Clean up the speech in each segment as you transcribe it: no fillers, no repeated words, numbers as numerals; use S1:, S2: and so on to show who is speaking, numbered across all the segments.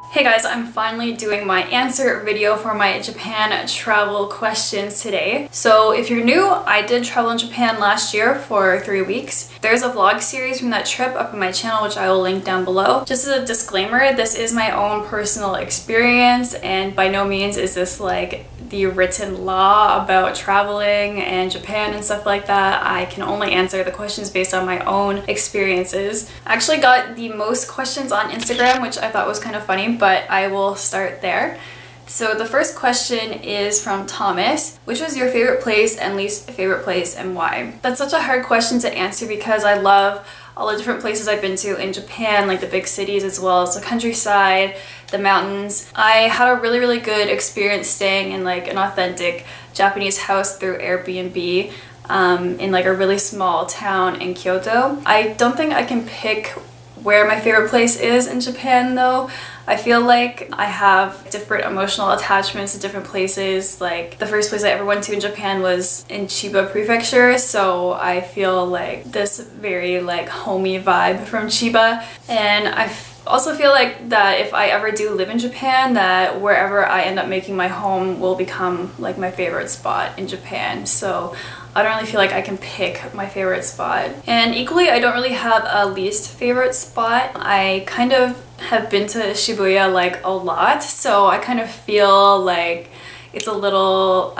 S1: Hey guys, I'm finally doing my answer video for my Japan travel questions today. So if you're new, I did travel in Japan last year for 3 weeks. There's a vlog series from that trip up on my channel, which I will link down below. Just as a disclaimer, this is my own personal experience, and by no means is this like the written law about traveling and Japan and stuff like that. I can only answer the questions based on my own experiences. I actually got the most questions on Instagram, which I thought was kind of funny, but I will start there. So the first question is from Thomas. Which was your favorite place and least favorite place, and why? That's such a hard question to answer because I love all the different places I've been to in Japan, like the big cities as well as the countryside, the mountains. I had a really good experience staying in like an authentic Japanese house through Airbnb in like a really small town in Kyoto. I don't think I can pick where my favorite place is in Japan though. I feel like I have different emotional attachments to different places. Like the first place I ever went to in Japan was in Chiba Prefecture, so I feel like this very like homey vibe from Chiba. And I also feel like that if I ever do live in Japan, that wherever I end up making my home will become like my favorite spot in Japan. So I don't really feel like I can pick my favorite spot. And equally, I don't really have a least favorite spot. I kind of have been to Shibuya like a lot, so I kind of feel like it's a little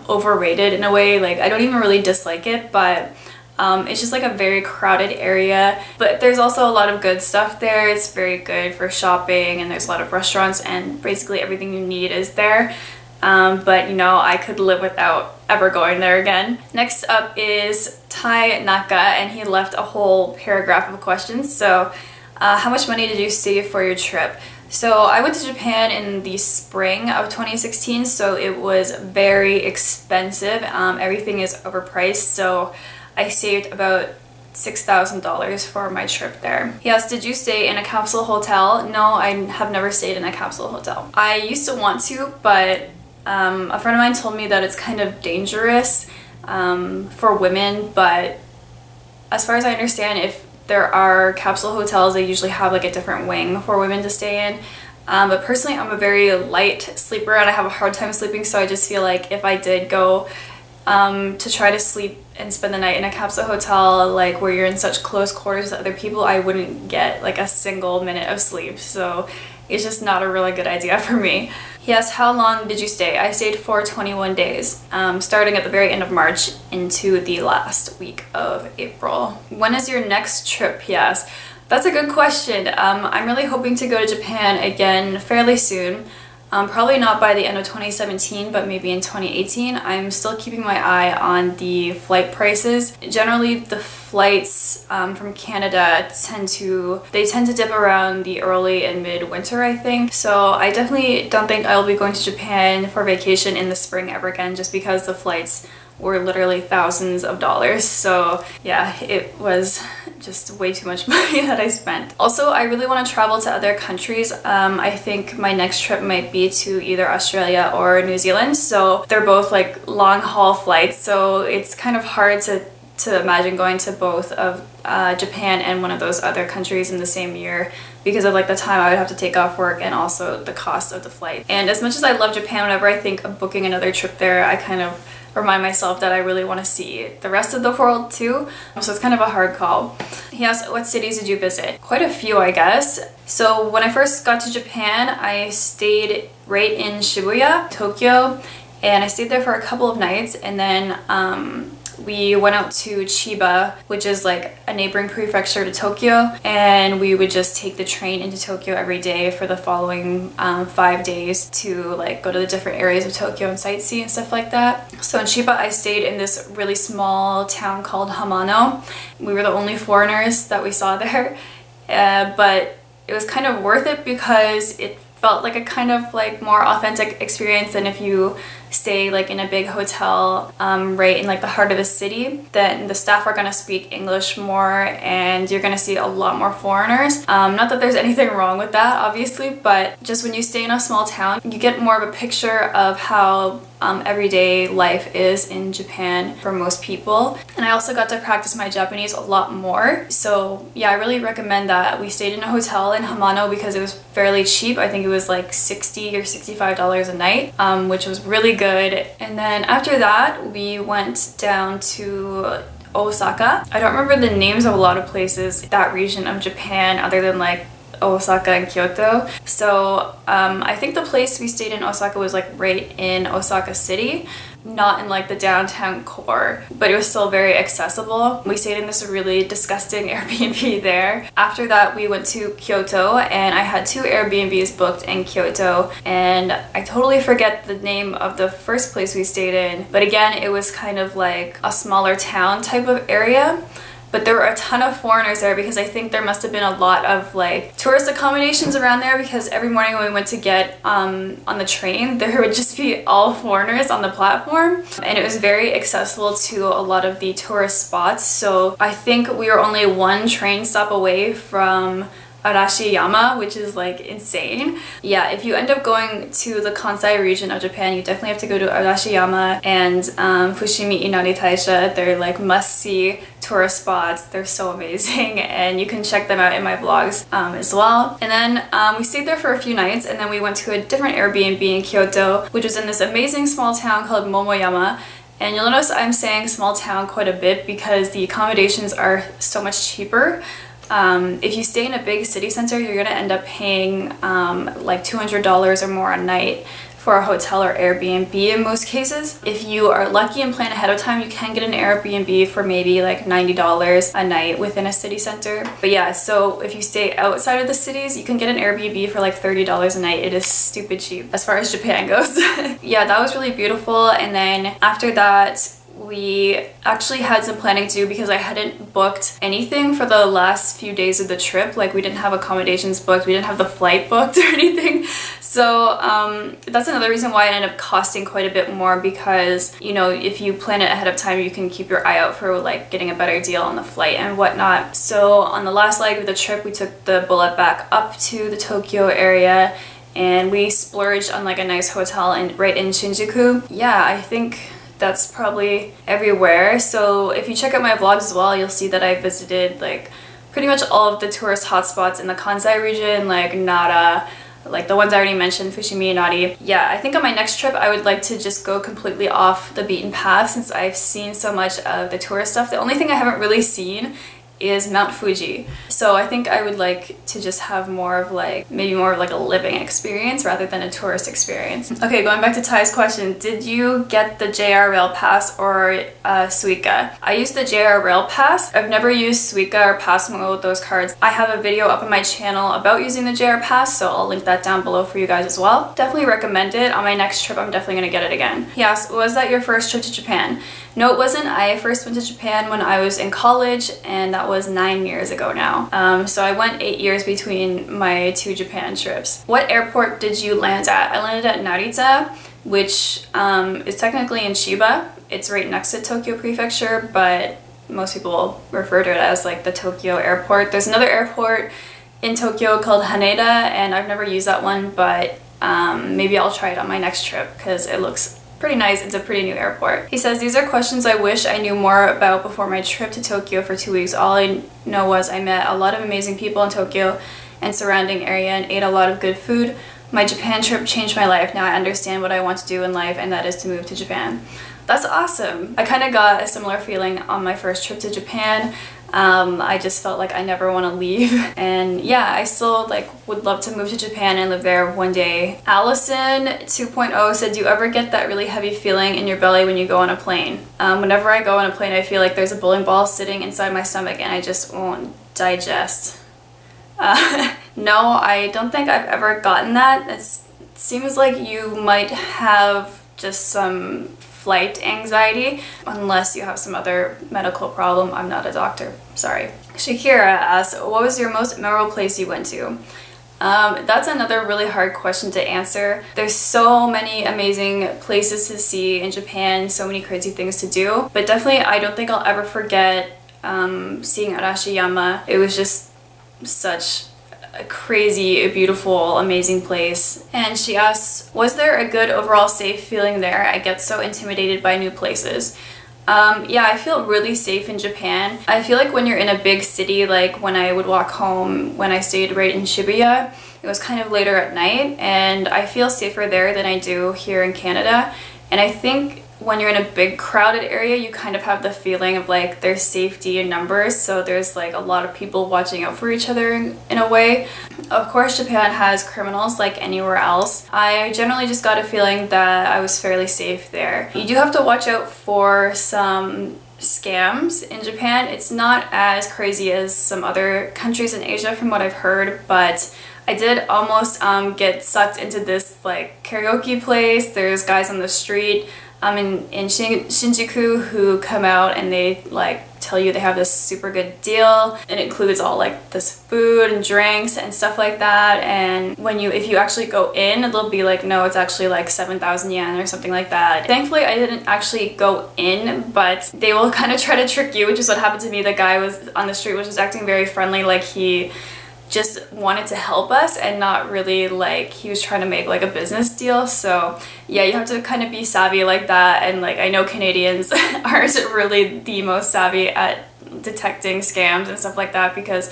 S1: overrated in a way. Like I don't even really dislike it, but it's just like a very crowded area. But there's also a lot of good stuff there. It's very good for shopping, and there's a lot of restaurants, and basically everything you need is there. But you know, I could live without ever going there again. Next up is Tai Naka, and he left a whole paragraph of questions. So how much money did you save for your trip? So I went to Japan in the spring of 2016, so it was very expensive. Everything is overpriced, so I saved about $6,000 for my trip there. Yes, did you stay in a capsule hotel? No, I have never stayed in a capsule hotel. I used to want to, but a friend of mine told me that it's kind of dangerous for women, but as far as I understand, if there are capsule hotels, they usually have like a different wing for women to stay in. But personally, I'm a very light sleeper and I have a hard time sleeping, so I just feel like if I did go to try to sleep and spend the night in a capsule hotel, like where you're in such close quarters with other people, I wouldn't get like a single minute of sleep. So it's just not a really good idea for me. Yes, how long did you stay? I stayed for 21 days, starting at the very end of March into the last week of April. When is your next trip? Yes, that's a good question. I'm really hoping to go to Japan again fairly soon. Probably not by the end of 2017, but maybe in 2018. I'm still keeping my eye on the flight prices. Generally, the flights from Canada tend to dip around the early and mid-winter, I think. So I definitely don't think I'll be going to Japan for vacation in the spring ever again, just because the flights were literally thousands of dollars. So yeah, it was just way too much money that I spent. Also, I really want to travel to other countries. I think my next trip might be to either Australia or New Zealand. So they're both like long haul flights, so it's kind of hard to imagine going to both of Japan and one of those other countries in the same year because of like the time I would have to take off work and also the cost of the flight. And as much as I love Japan, whenever I think of booking another trip there, I kind of remind myself that I really want to see the rest of the world too. So it's kind of a hard call. He asked, what cities did you visit? Quite a few, I guess. So when I first got to Japan, I stayed right in Shibuya, Tokyo, and I stayed there for a couple of nights, and then we went out to Chiba, which is like a neighboring prefecture to Tokyo, and we would just take the train into Tokyo every day for the following 5 days to like go to the different areas of Tokyo and sightsee and stuff like that. So in Chiba, I stayed in this really small town called Hamano. We were the only foreigners that we saw there, but it was kind of worth it because it felt like a kind of like more authentic experience than if you stay like in a big hotel right in like the heart of a city, then the staff are gonna speak English more and you're gonna see a lot more foreigners. Not that there's anything wrong with that, obviously, but just when you stay in a small town, you get more of a picture of how everyday life is in Japan for most people. And I also got to practice my Japanese a lot more. So yeah, I really recommend that. We stayed in a hotel in Hamano because it was fairly cheap. I think it was like $60 or $65 a night, which was really good. And then after that, we went down to Osaka. I don't remember the names of a lot of places in that region of Japan other than like Osaka and Kyoto. So I think the place we stayed in Osaka was like right in Osaka City, not in like the downtown core, but it was still very accessible. We stayed in this really disgusting Airbnb there. After that, we went to Kyoto and I had 2 Airbnbs booked in Kyoto, and I totally forget the name of the first place we stayed in, but again, it was kind of like a smaller town type of area. But there were a ton of foreigners there because I think there must have been a lot of like tourist accommodations around there, because every morning when we went to get on the train, there would just be all foreigners on the platform, and it was very accessible to a lot of the tourist spots. So I think we were only 1 train stop away from Arashiyama, which is like insane. Yeah, if you end up going to the Kansai region of Japan, you definitely have to go to Arashiyama and Fushimi Inari Taisha. They're like must-see tourist spots. They're so amazing, and you can check them out in my vlogs as well. And then we stayed there for a few nights, and then we went to a different Airbnb in Kyoto, which was in this amazing small town called Momoyama. And you'll notice I'm saying small town quite a bit because the accommodations are so much cheaper. If you stay in a big city center, you're gonna end up paying like $200 or more a night for a hotel or Airbnb in most cases. If you are lucky and plan ahead of time, you can get an Airbnb for maybe like $90 a night within a city center. But yeah, so if you stay outside of the cities, you can get an Airbnb for like $30 a night. It is stupid cheap as far as Japan goes. Yeah, that was really beautiful. And then after that, we actually had some planning to do because I hadn't booked anything for the last few days of the trip. Like, we didn't have accommodations booked, we didn't have the flight booked or anything. So that's another reason why it ended up costing quite a bit more, because, you know, if you plan it ahead of time, you can keep your eye out for like getting a better deal on the flight and whatnot. So on the last leg of the trip, we took the bullet back up to the Tokyo area and we splurged on like a nice hotel right in Shinjuku. Yeah, I think that's probably everywhere. So if you check out my vlogs as well, you'll see that I visited like pretty much all of the tourist hotspots in the Kansai region, like Nara, like the ones I already mentioned, Fushimi Inari. Yeah, I think on my next trip I would like to just go completely off the beaten path since I've seen so much of the tourist stuff. The only thing I haven't really seen is Mount Fuji. So I think I would like to just have more of like, maybe more of like a living experience rather than a tourist experience. Okay, going back to Ty's question, did you get the JR Rail Pass or Suica? I used the JR Rail Pass. I've never used Suica or Passmo with those cards. I have a video up on my channel about using the JR Pass, so I'll link that down below for you guys as well. Definitely recommend it. On my next trip, I'm definitely gonna get it again. Yes, was that your first trip to Japan? No, it wasn't. I first went to Japan when I was in college, and that was 9 years ago now. So I went 8 years between my 2 Japan trips. What airport did you land at? I landed at Narita, which is technically in Chiba. It's right next to Tokyo Prefecture, but most people refer to it as like the Tokyo airport. There's another airport in Tokyo called Haneda, and I've never used that one, but maybe I'll try it on my next trip because it looks pretty nice. It's a pretty new airport. He says, these are questions I wish I knew more about before my trip to Tokyo for 2 weeks. All I know was I met a lot of amazing people in Tokyo and surrounding area and ate a lot of good food. My Japan trip changed my life. Now I understand what I want to do in life, and that is to move to Japan. That's awesome. I kind of got a similar feeling on my first trip to Japan. I just felt like I never want to leave, and yeah, I still like would love to move to Japan and live there one day. Allison 2.0 said, do you ever get that really heavy feeling in your belly when you go on a plane? Whenever I go on a plane, I feel like there's a bowling ball sitting inside my stomach and I just won't digest. No, I don't think I've ever gotten that. It seems like you might have just some flight anxiety, unless you have some other medical problem. I'm not a doctor, sorry. Shakira asks, what was your most memorable place you went to? That's another really hard question to answer. There's so many amazing places to see in Japan, so many crazy things to do, but definitely I don't think I'll ever forget seeing Arashiyama. It was just such a crazy, beautiful, amazing place. And she asks, was there a good overall safe feeling there? I get so intimidated by new places. Yeah, I feel really safe in Japan. I feel like when you're in a big city, like when I would walk home when I stayed right in Shibuya, it was kind of later at night, and I feel safer there than I do here in Canada. And I think when you're in a big crowded area, you kind of have the feeling of like there's safety in numbers, so there's like a lot of people watching out for each other in a way. Of course, Japan has criminals like anywhere else. I generally just got a feeling that I was fairly safe there. You do have to watch out for some scams in Japan. It's not as crazy as some other countries in Asia from what I've heard, but I did almost get sucked into this like karaoke place. There's guys on the street in Shinjuku who come out and they like tell you they have this super good deal, and it includes all like this food and drinks and stuff like that, and if you actually go in, it'll be like, no, it's actually like 7,000 yen or something like that. Thankfully I didn't actually go in, but they will kind of try to trick you, which is what happened to me. The guy was on the street was just acting very friendly, like he just wanted to help us and not really like he was trying to make like a business deal. So yeah, you have to kind of be savvy like that, and like I know Canadians aren't really the most savvy at detecting scams and stuff like that, because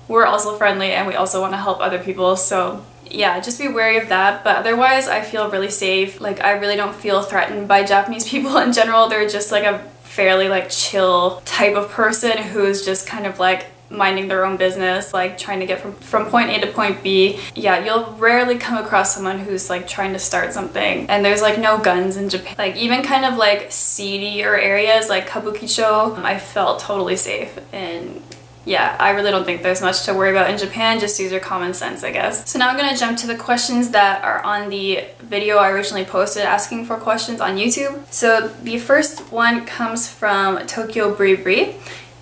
S1: we're also friendly and we also want to help other people. So yeah, just be wary of that. But otherwise I feel really safe. Like I really don't feel threatened by Japanese people in general. They're just like a fairly like chill type of person who's just kind of like minding their own business, like trying to get from point A to point B. Yeah, you'll rarely come across someone who's like trying to start something. And there's like no guns in Japan. Like even kind of like seedier areas like Kabukicho, I felt totally safe. And yeah, I really don't think there's much to worry about in Japan. Just use your common sense, I guess. So now I'm gonna jump to the questions that are on the video I originally posted asking for questions on YouTube. So the first one comes from Tokyo Bri Bri.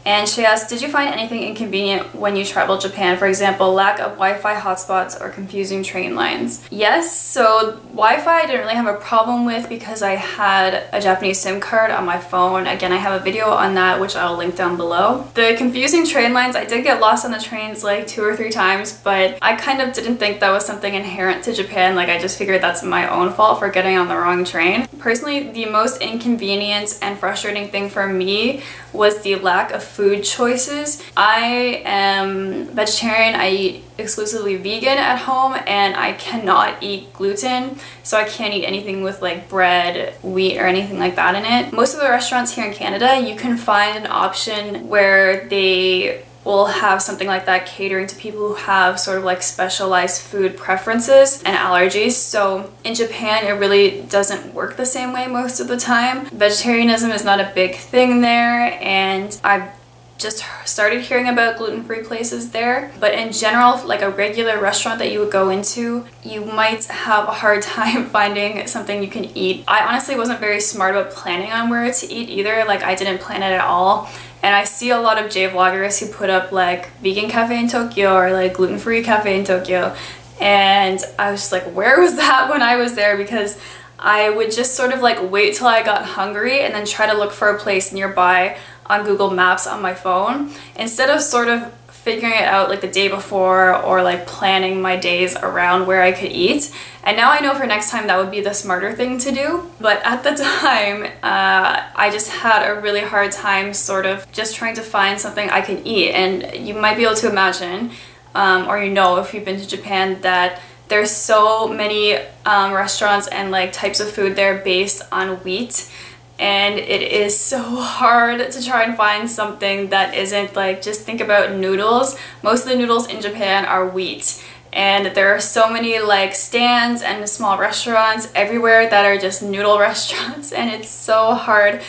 S1: And she asked, did you find anything inconvenient when you traveled Japan? For example, lack of Wi-Fi hotspots or confusing train lines? Yes, so Wi-Fi I didn't really have a problem with because I had a Japanese SIM card on my phone. Again, I have a video on that, which I'll link down below. The confusing train lines, I did get lost on the trains like 2 or 3 times, but I kind of didn't think that was something inherent to Japan. Like I just figured that's my own fault for getting on the wrong train. Personally, the most inconvenient and frustrating thing for me was the lack of food choices. I am vegetarian. I eat exclusively vegan at home, and I cannot eat gluten, so I can't eat anything with like bread, wheat, or anything like that in it. Most of the restaurants here in Canada, you can find an option where they will have something like that catering to people who have sort of like specialized food preferences and allergies. So in Japan, it really doesn't work the same way most of the time. Vegetarianism is not a big thing there, and I've just started hearing about gluten-free places there. But in general, like a regular restaurant that you would go into, you might have a hard time finding something you can eat. I honestly wasn't very smart about planning on where to eat either. Like I didn't plan it at all. And I see a lot of J-vloggers who put up like vegan cafe in Tokyo or like gluten-free cafe in Tokyo. And I was just like, where was that when I was there? Because I would just sort of like wait till I got hungry and then try to look for a place nearby on Google Maps on my phone, instead of sort of figuring it out like the day before or like planning my days around where I could eat. And now I know for next time that would be the smarter thing to do. But at the time, I just had a really hard time sort of just trying to find something I can eat. And you might be able to imagine, or you know if you've been to Japan, that there's so many restaurants and like types of food there based on wheat. And it is so hard to try and find something that isn't like, just think about noodles. Most of the noodles in Japan are wheat. And there are so many like stands and small restaurants everywhere that are just noodle restaurants. And it's so hard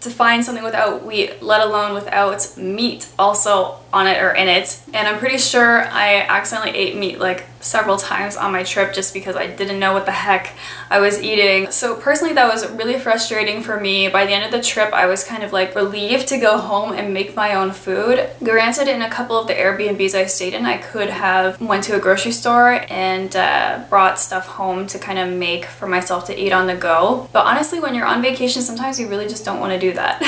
S1: to find something without wheat, let alone without meat. Also, on it or in it, and I'm pretty sure I accidentally ate meat like several times on my trip just because I didn't know what the heck I was eating. So personally that was really frustrating for me. By the end of the trip I was kind of like relieved to go home and make my own food. Granted, in a couple of the Airbnbs I stayed in I could have went to a grocery store and brought stuff home to kind of make for myself to eat on the go, but honestly when you're on vacation sometimes you really just don't want to do that.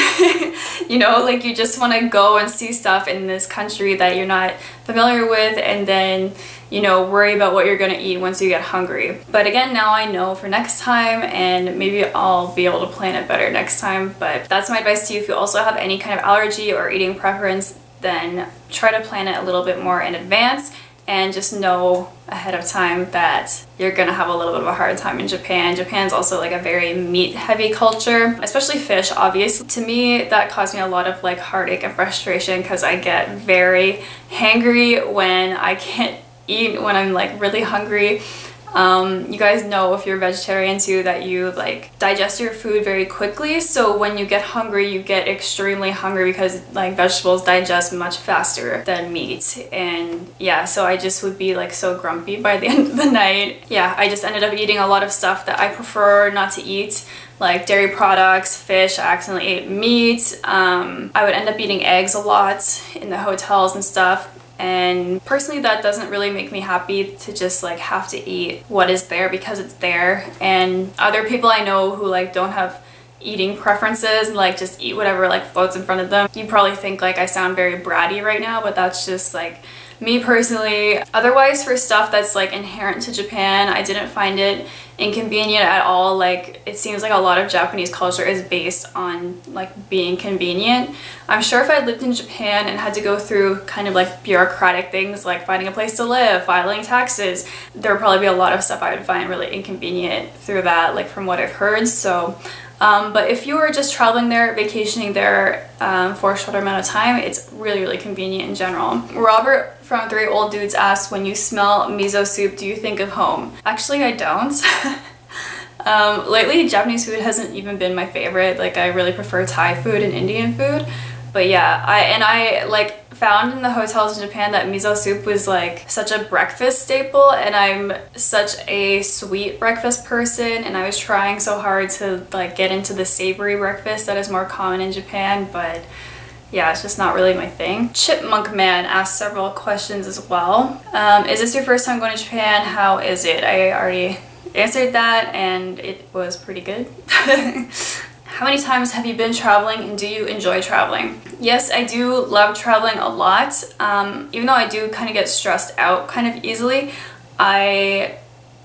S1: You know, like you just want to go and see stuff in this country that you're not familiar with and then, you know, worry about what you're gonna eat once you get hungry. But again, now I know for next time, and maybe I'll be able to plan it better next time. But that's my advice to you. If you also have any kind of allergy or eating preference, then try to plan it a little bit more in advance and just know ahead of time that you're gonna have a little bit of a hard time in Japan. Japan's also like a very meat heavy culture, especially fish, obviously. To me, that caused me a lot of like heartache and frustration because I get very hangry when I can't eat when I'm like really hungry. You guys know if you're vegetarian too that you like digest your food very quickly, so when you get hungry you get extremely hungry because like vegetables digest much faster than meat. And yeah, so I just would be like so grumpy by the end of the night. Yeah, I just ended up eating a lot of stuff that I prefer not to eat, like dairy products, fish. I accidentally ate meat. I would end up eating eggs a lot in the hotels and stuff. And personally that doesn't really make me happy to just like have to eat what is there because it's there. And other people I know who like don't have eating preferences and like just eat whatever like floats in front of them. You probably think like I sound very bratty right now, but that's just like me personally. Otherwise, for stuff that's like inherent to Japan, I didn't find it inconvenient at all. Like it seems like a lot of Japanese culture is based on like being convenient. I'm sure if I lived in Japan and had to go through kind of like bureaucratic things like finding a place to live, filing taxes, there would probably be a lot of stuff I would find really inconvenient through that, like from what I've heard. So but if you were just traveling there, vacationing there for a shorter amount of time, it's really convenient in general. Robert from 3 Old Dudes asked, when you smell miso soup, do you think of home? Actually, I don't. Lately, Japanese food hasn't even been my favorite. Like, I really prefer Thai food and Indian food. But yeah, I like found in the hotels in Japan that miso soup was like such a breakfast staple, and I'm such a sweet breakfast person, and I was trying so hard to like get into the savory breakfast that is more common in Japan, but yeah, it's just not really my thing. Chipmunk Man asked several questions as well. Is this your first time going to Japan? How is it? I already answered that and it was pretty good. How many times have you been traveling and do you enjoy traveling? Yes, I do love traveling a lot. Even though I do kind of get stressed out kind of easily, I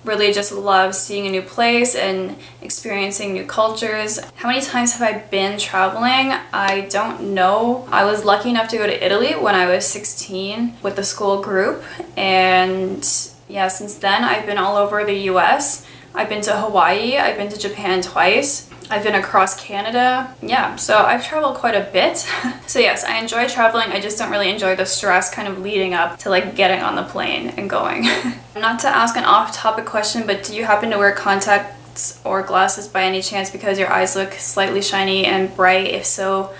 S1: really just love seeing a new place and experiencing new cultures. How many times have I been traveling? I don't know. I was lucky enough to go to Italy when I was 16 with the school group, and yeah, since then I've been all over the US. I've been to Hawaii, I've been to Japan twice, I've been across Canada. Yeah, so I've traveled quite a bit. So yes, I enjoy traveling. I just don't really enjoy the stress kind of leading up to like getting on the plane and going. Not to ask an off-topic question, but do you happen to wear contacts or glasses by any chance because your eyes look slightly shiny and bright? If so,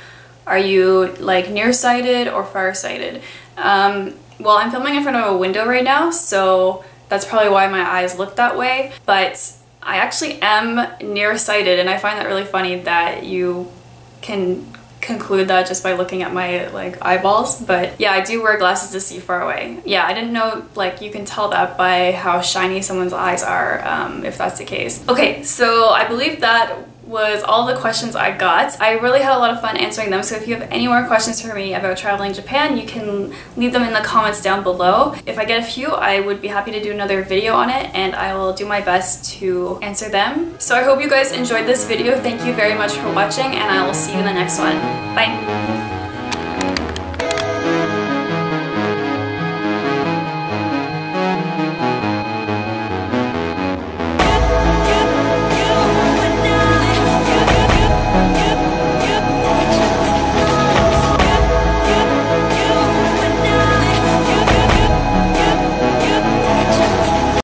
S1: are you like nearsighted or farsighted? Well, I'm filming in front of a window right now, so that's probably why my eyes look that way, but I actually am nearsighted, and I find that really funny that you can conclude that just by looking at my like eyeballs. But yeah, I do wear glasses to see far away. Yeah, I didn't know like you can tell that by how shiny someone's eyes are, if that's the case. Okay, so I believe that was all the questions I got. I really had a lot of fun answering them, so if you have any more questions for me about traveling Japan, you can leave them in the comments down below. If I get a few, I would be happy to do another video on it, and I will do my best to answer them. So I hope you guys enjoyed this video. Thank you very much for watching, and I will see you in the next one. Bye!